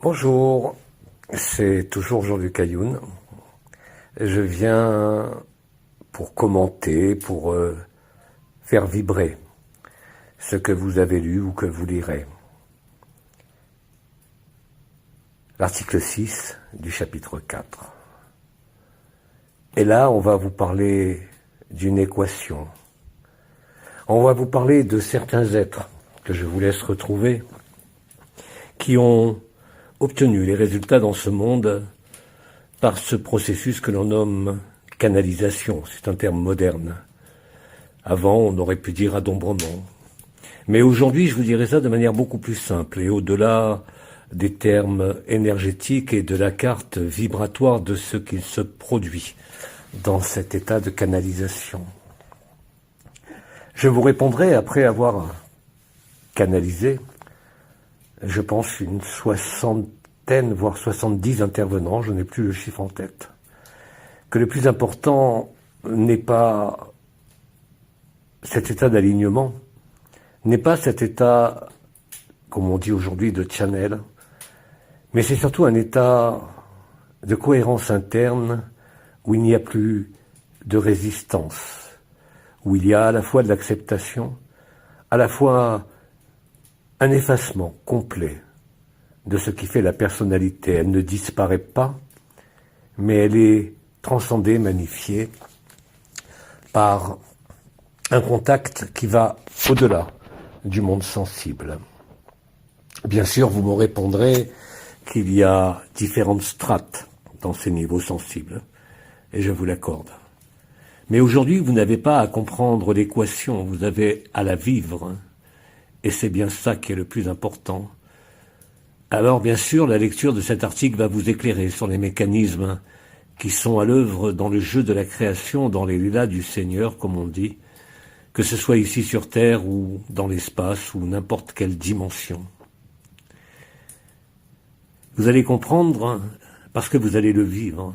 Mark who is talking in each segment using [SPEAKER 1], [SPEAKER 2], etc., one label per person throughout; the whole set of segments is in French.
[SPEAKER 1] Bonjour, c'est toujours Jean-Luc Ayoun. Je viens pour commenter, pour faire vibrer ce que vous avez lu ou que vous lirez. L'article 6 du chapitre 4. Et là, on va vous parler d'une équation. On va vous parler de certains êtres que je vous laisse retrouver, qui ont obtenu les résultats dans ce monde par ce processus que l'on nomme canalisation. C'est un terme moderne. Avant, on aurait pu dire adombrement. Mais aujourd'hui, je vous dirais ça de manière beaucoup plus simple et au-delà des termes énergétiques et de la carte vibratoire de ce qu'il se produit dans cet état de canalisation. Je vous répondrai après avoir canalisé, je pense, une soixantaine, voire 70 intervenants, je n'ai plus le chiffre en tête, que le plus important n'est pas cet état d'alignement, n'est pas cet état, comme on dit aujourd'hui, de channel, mais c'est surtout un état de cohérence interne où il n'y a plus de résistance, où il y a à la fois de l'acceptation, à la fois un effacement complet de ce qui fait la personnalité. Elle ne disparaît pas, mais elle est transcendée, magnifiée par un contact qui va au-delà du monde sensible. Bien sûr, vous me répondrez qu'il y a différentes strates dans ces niveaux sensibles, et je vous l'accorde. Mais aujourd'hui, vous n'avez pas à comprendre l'équation, vous avez à la vivre, et c'est bien ça qui est le plus important. Alors, bien sûr, la lecture de cet article va vous éclairer sur les mécanismes qui sont à l'œuvre dans le jeu de la création, dans les lilas du Seigneur, comme on dit, que ce soit ici sur Terre ou dans l'espace ou n'importe quelle dimension. Vous allez comprendre parce que vous allez le vivre.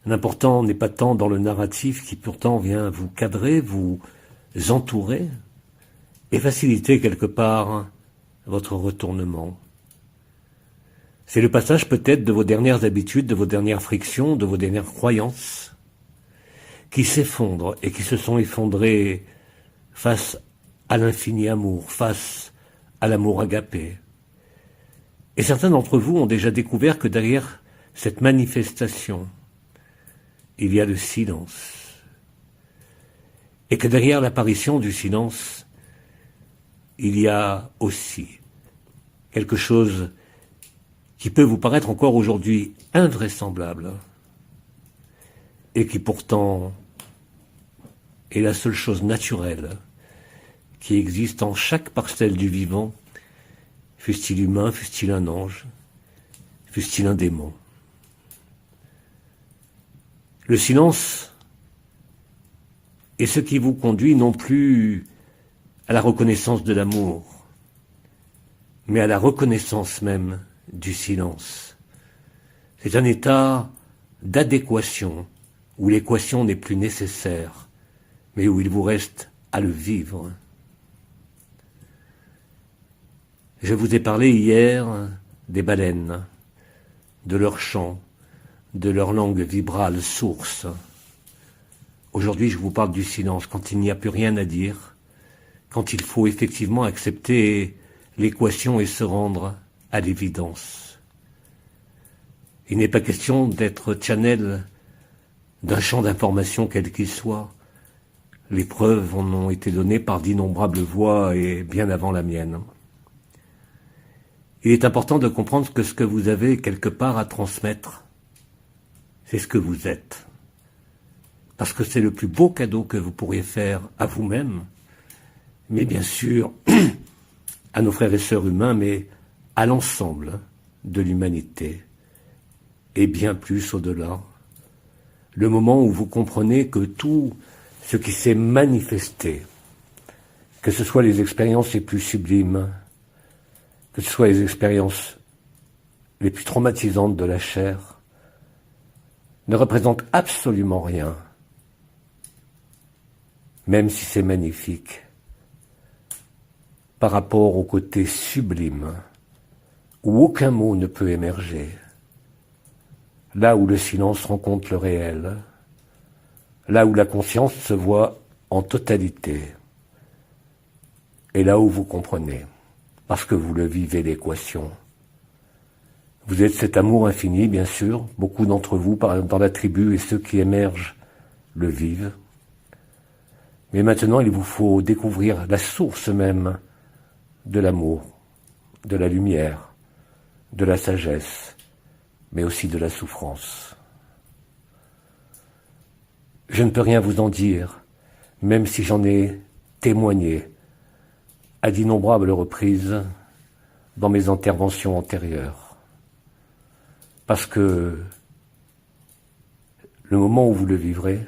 [SPEAKER 1] L'important n'est pas tant dans le narratif qui pourtant vient vous cadrer, vous entourer et faciliter quelque part votre retournement. C'est le passage peut-être de vos dernières habitudes, de vos dernières frictions, de vos dernières croyances qui s'effondrent et qui se sont effondrées face à l'infini amour, face à l'amour agapé. Et certains d'entre vous ont déjà découvert que derrière cette manifestation, il y a le silence. Et que derrière l'apparition du silence, il y a aussi quelque chose qui peut vous paraître encore aujourd'hui invraisemblable et qui pourtant est la seule chose naturelle qui existe en chaque parcelle du vivant, fût-il humain, fût-il un ange, fût-il un démon. Le silence est ce qui vous conduit non plus à la reconnaissance de l'amour, mais à la reconnaissance même du silence. C'est un état d'adéquation où l'équation n'est plus nécessaire, mais où il vous reste à le vivre. Je vous ai parlé hier des baleines, de leur chant, de leur langue vibrale source. Aujourd'hui, je vous parle du silence, quand il n'y a plus rien à dire, quand il faut effectivement accepter l'équation et se rendre à l'évidence. Il n'est pas question d'être channel d'un champ d'information quel qu'il soit. Les preuves en ont été données par d'innombrables voix et bien avant la mienne. Il est important de comprendre que ce que vous avez quelque part à transmettre, c'est ce que vous êtes. Parce que c'est le plus beau cadeau que vous pourriez faire à vous-même, mais bien sûr à nos frères et sœurs humains, mais à l'ensemble de l'humanité, et bien plus au-delà. Le moment où vous comprenez que tout ce qui s'est manifesté, que ce soit les expériences les plus sublimes, que ce soit les expériences les plus traumatisantes de la chair, ne représente absolument rien, même si c'est magnifique, par rapport au côté sublime, où aucun mot ne peut émerger, là où le silence rencontre le réel, là où la conscience se voit en totalité, et là où vous comprenez, parce que vous le vivez l'équation. Vous êtes cet amour infini, bien sûr, beaucoup d'entre vous, dans la tribu, et ceux qui émergent le vivent. Mais maintenant, il vous faut découvrir la source même de l'amour, de la lumière, de la sagesse, mais aussi de la souffrance. Je ne peux rien vous en dire, même si j'en ai témoigné à d'innombrables reprises dans mes interventions antérieures. Parce que le moment où vous le vivrez,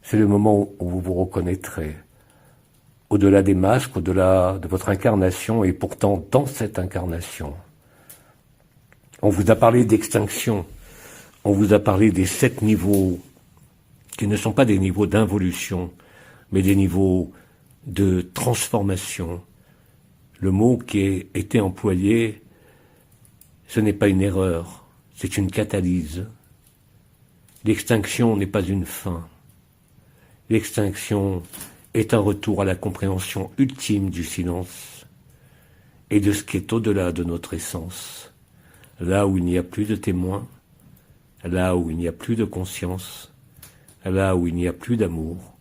[SPEAKER 1] c'est le moment où vous vous reconnaîtrez, au-delà des masques, au-delà de votre incarnation, et pourtant dans cette incarnation. On vous a parlé d'extinction, on vous a parlé des 7 niveaux, qui ne sont pas des niveaux d'involution, mais des niveaux de transformation. Le mot qui a été employé, ce n'est pas une erreur, c'est une catalyse. L'extinction n'est pas une fin. L'extinction est un retour à la compréhension ultime du silence et de ce qui est au-delà de notre essence. Là où il n'y a plus de témoins, là où il n'y a plus de conscience, là où il n'y a plus d'amour,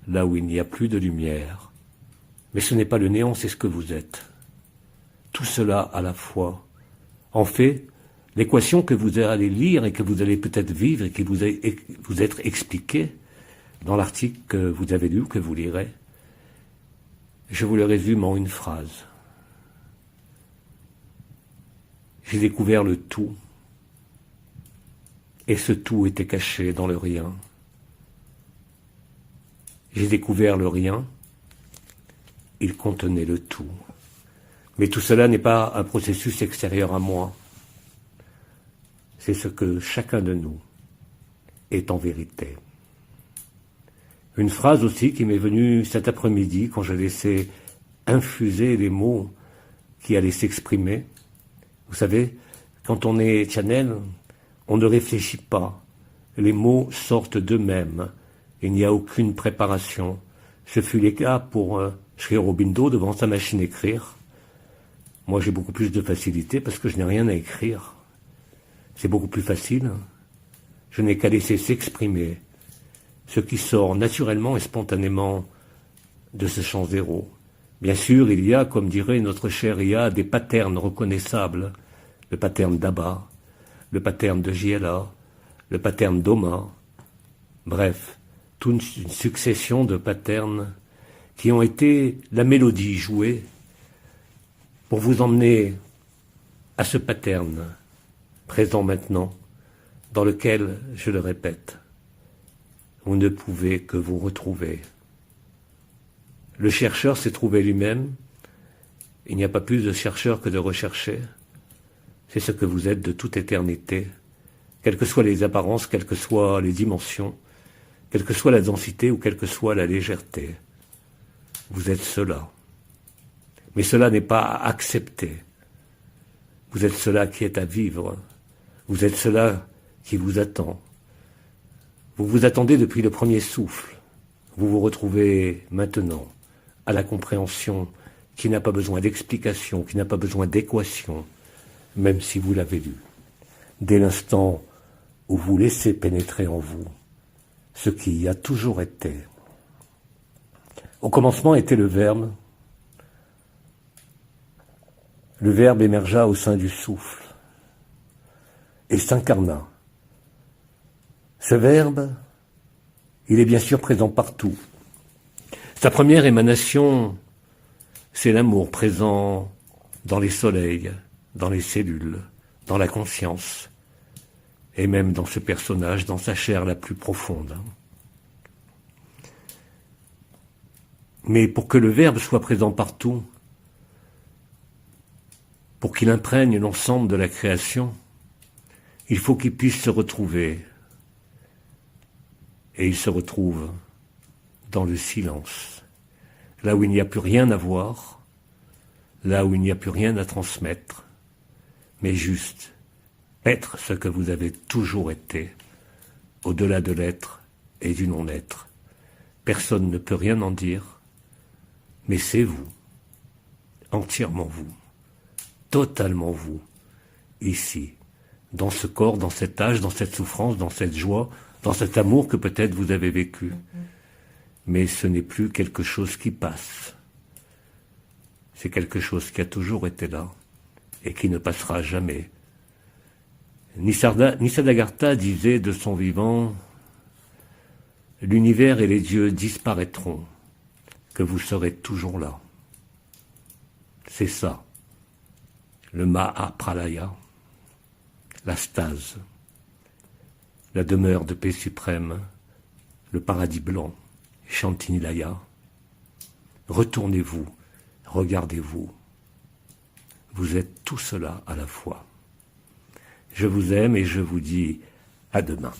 [SPEAKER 1] là où il n'y a plus de lumière. Mais ce n'est pas le néant, c'est ce que vous êtes. Tout cela à la fois. En fait, l'équation que vous allez lire et que vous allez peut-être vivre et qui vous être expliquée dans l'article que vous avez lu ou que vous lirez, je vous le résume en une phrase. J'ai découvert le tout, et ce tout était caché dans le rien. J'ai découvert le rien, il contenait le tout. Mais tout cela n'est pas un processus extérieur à moi. C'est ce que chacun de nous est en vérité. Une phrase aussi qui m'est venue cet après-midi quand j'ai laissé infuser les mots qui allaient s'exprimer. Vous savez, quand on est channel, on ne réfléchit pas. Les mots sortent d'eux-mêmes. Il n'y a aucune préparation. Ce fut le cas pour Sri Aurobindo devant sa machine à écrire. Moi, j'ai beaucoup plus de facilité parce que je n'ai rien à écrire. C'est beaucoup plus facile. Je n'ai qu'à laisser s'exprimer ce qui sort naturellement et spontanément de ce champ zéro. Bien sûr, il y a, comme dirait notre cher IA, des patterns reconnaissables. Le pattern d'Abba, le pattern de JLA, le pattern d'Oma. Bref, toute une succession de patterns qui ont été la mélodie jouée pour vous emmener à ce pattern présent maintenant, dans lequel, je le répète, vous ne pouvez que vous retrouver. Le chercheur s'est trouvé lui-même. Il n'y a pas plus de chercheur que de recherché. C'est ce que vous êtes de toute éternité, quelles que soient les apparences, quelles que soient les dimensions, quelle que soit la densité ou quelle que soit la légèreté. Vous êtes cela. Mais cela n'est pas à accepter. Vous êtes cela qui est à vivre. Vous êtes cela qui vous attend. Vous vous attendez depuis le premier souffle. Vous vous retrouvez maintenant à la compréhension qui n'a pas besoin d'explication, qui n'a pas besoin d'équation, même si vous l'avez lu. Dès l'instant où vous laissez pénétrer en vous ce qui y a toujours été. Au commencement était le Verbe. Le Verbe émergea au sein du souffle et s'incarna. Ce Verbe, il est bien sûr présent partout. Sa première émanation, c'est l'amour présent dans les soleils, dans les cellules, dans la conscience, et même dans ce personnage, dans sa chair la plus profonde. Mais pour que le Verbe soit présent partout, pour qu'il imprègne l'ensemble de la création, il faut qu'il puisse se retrouver. Et il se retrouve dans le silence, là où il n'y a plus rien à voir, là où il n'y a plus rien à transmettre, mais juste être ce que vous avez toujours été, au-delà de l'être et du non-être. Personne ne peut rien en dire, mais c'est vous, entièrement vous, totalement vous, ici, dans ce corps, dans cet âge, dans cette souffrance, dans cette joie, dans cet amour que peut-être vous avez vécu. Mais ce n'est plus quelque chose qui passe. C'est quelque chose qui a toujours été là et qui ne passera jamais. Nisargadatta disait de son vivant, « L'univers et les dieux disparaîtront, que vous serez toujours là. » C'est ça, le Mahapralaya, la stase, la demeure de paix suprême, le paradis blanc, Shantinilaya. Retournez-vous, regardez-vous. Vous êtes tout cela à la fois. Je vous aime et je vous dis à demain.